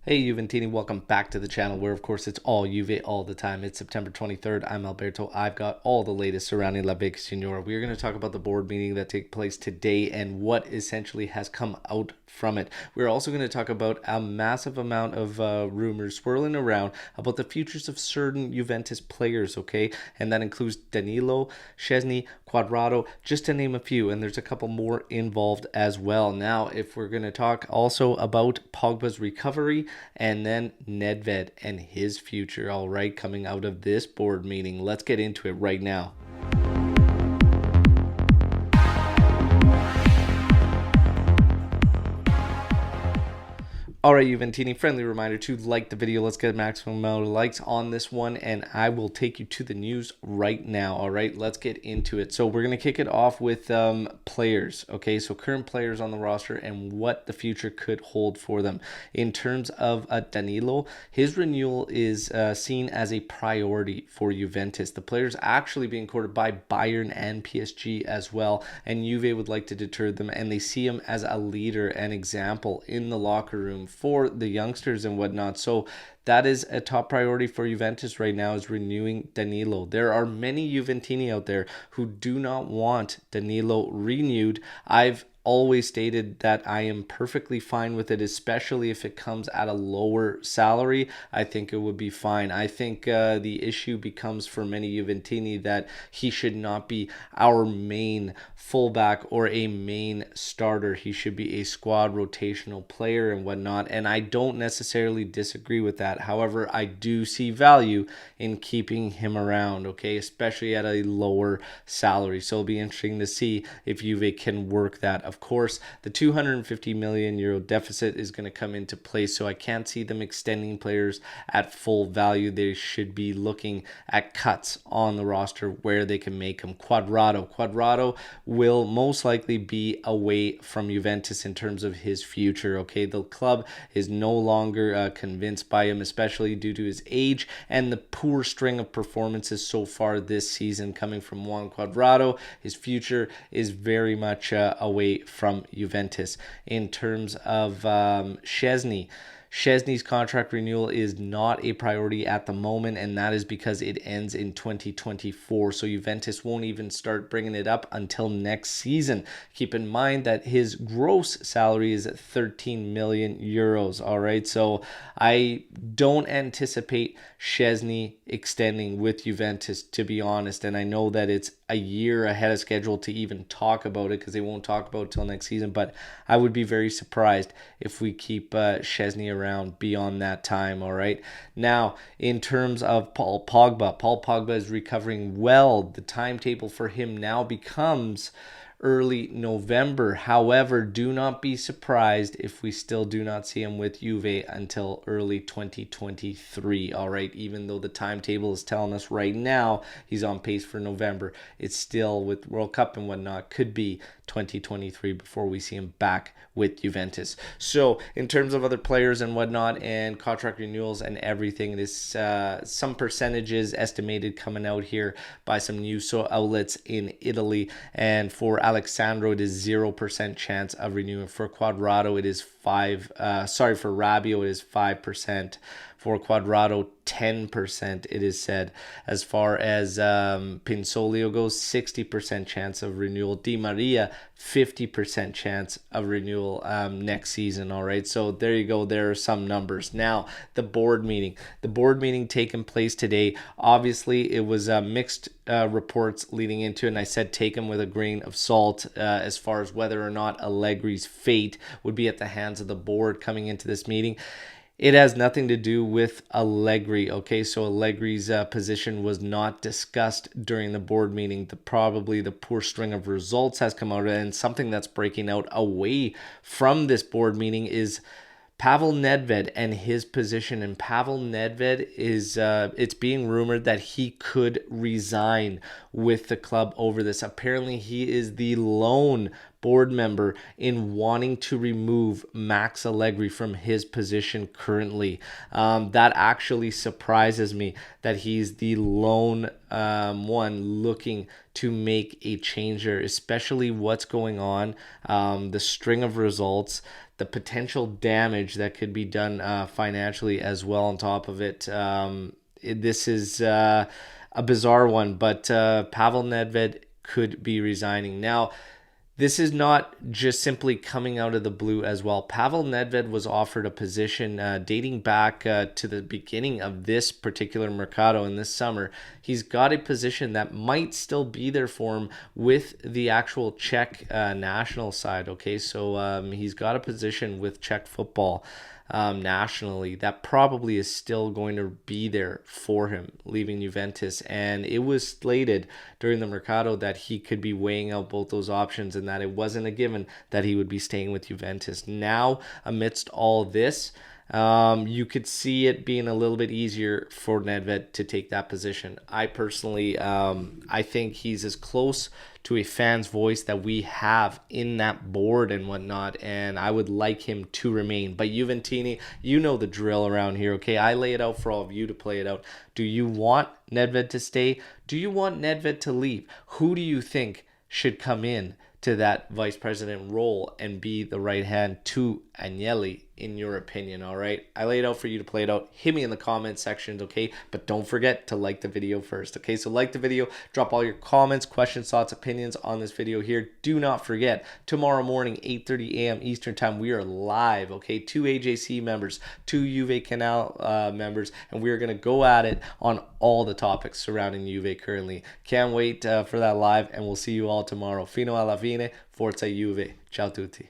Hey Juventini, welcome back to the channel where of course it's all Juve all the time. It's September 23rd. I'm Alberto. I've got all the latest surrounding La Vega Signora. We're going to talk about the board meeting that took place today and what essentially has come out from it. We're also going to talk about a massive amount of rumors swirling around about the futures of certain Juventus players, okay? And that includes Danilo, Szczesny, Quadrado, just to name a few, and there's a couple more involved as well. Now, if we're going to talk also about Pogba's recovery, and then Nedved and his future, all right, coming out of this board meeting. Let's get into it right now. All right, Juventini, friendly reminder to like the video. Let's get a maximum amount of likes on this one, and I will take you to the news right now. All right, let's get into it. So we're going to kick it off with players, okay? So current players on the roster and what the future could hold for them. In terms of Danilo, his renewal is seen as a priority for Juventus. The player's actually being courted by Bayern and PSG as well, and Juve would like to deter them, and they see him as a leader and example in the locker room for the youngsters and whatnot. So that is a top priority for Juventus right now, is renewing Danilo. There are many Juventini out there who do not want Danilo renewed. I've always stated that I am perfectly fine with it, especially if it comes at a lower salary. I think it would be fine. I think the issue becomes for many Juventini that he should not be our main fullback or a main starter. He should be a squad rotational player and whatnot, and I don't necessarily disagree with that. However, I do see value in keeping him around, okay, especially at a lower salary. So it'll be interesting to see if Juve can work that. Of course, the 250 million euro deficit is going to come into play, so I can't see them extending players at full value. They should be looking at cuts on the roster where they can make them. Quadrado will most likely be away from Juventus in terms of his future, okay? The club is no longer convinced by him, especially due to his age and the poor string of performances so far this season coming from Juan Quadrado. His future is very much away from Juventus. In terms of Szczesny's contract renewal is not a priority at the moment, and that is because it ends in 2024. So Juventus won't even start bringing it up until next season. Keep in mind that his gross salary is at 13 million euros. All right, so I don't anticipate Szczesny extending with Juventus, to be honest, and I know that it's a year ahead of schedule to even talk about it because they won't talk about it till next season, but I would be very surprised if we keep Szczesny around beyond that time. All right, now in terms of Paul Pogba is recovering well. The timetable for him now becomes early November. However, do not be surprised if we still do not see him with Juve until early 2023. All right, even though the timetable is telling us right now he's on pace for November, it's still, with World Cup and whatnot, could be 2023 before we see him back with Juventus. So in terms of other players and whatnot and contract renewals and everything, it is some percentages estimated coming out here by some news outlets in Italy. And for Alexandro, it is 0% chance of renewing. For Quadrado, it is for Rabiot, it is 5%. For Quadrado, 10%, it is said. As far as Pinsolio goes, 60% chance of renewal. Di Maria, 50% chance of renewal next season. All right, so there you go. There are some numbers. Now, the board meeting taking place today. Obviously, it was mixed reports leading into it, and I said take them with a grain of salt as far as whether or not Allegri's fate would be at the hands of the board coming into this meeting. It has nothing to do with Allegri, okay? So Allegri's position was not discussed during the board meeting. Probably the poor string of results has come out, and something that's breaking out away from this board meeting is Pavel Nedved and his position. And Pavel Nedved is, it's being rumored that he could resign with the club over this. Apparently, he is the lone board member in wanting to remove Max Allegri from his position currently. That actually surprises me that he's the lone one looking to make a change there, especially what's going on, the string of results, the potential damage that could be done financially as well on top of it. This is a bizarre one, but Pavel Nedved could be resigning. Now, this is not just simply coming out of the blue as well. Pavel Nedved was offered a position dating back to the beginning of this particular Mercado in this summer. He's got a position that might still be there for him with the actual Czech national side. Okay, so he's got a position with Czech football nationally that probably is still going to be there for him leaving Juventus. And it was slated during the Mercado that he could be weighing out both those options and that it wasn't a given that he would be staying with Juventus. Now, amidst all this, you could see it being a little bit easier for Nedved to take that position. I personally, I think he's as close to a fan's voice that we have in that board and whatnot, and I would like him to remain. But Juventini, you know the drill around here, okay? I lay it out for all of you to play it out. Do you want Nedved to stay? Do you want Nedved to leave? Who do you think should come in to that vice president role and be the right hand to Agnelli, in your opinion? All right, I laid it out for you to play it out. Hit me in the comment sections, okay? But don't forget to like the video first, okay? So like the video, drop all your comments, questions, thoughts, opinions on this video here. Do not forget, tomorrow morning, 8:30 a.m. Eastern time, we are live, okay? 2 AJC members, 2 Juve Canal members, and we are going to go at it on all the topics surrounding Juve currently. Can't wait for that live, and we'll see you all tomorrow. Fino alla fine, forza Juve. Ciao tutti.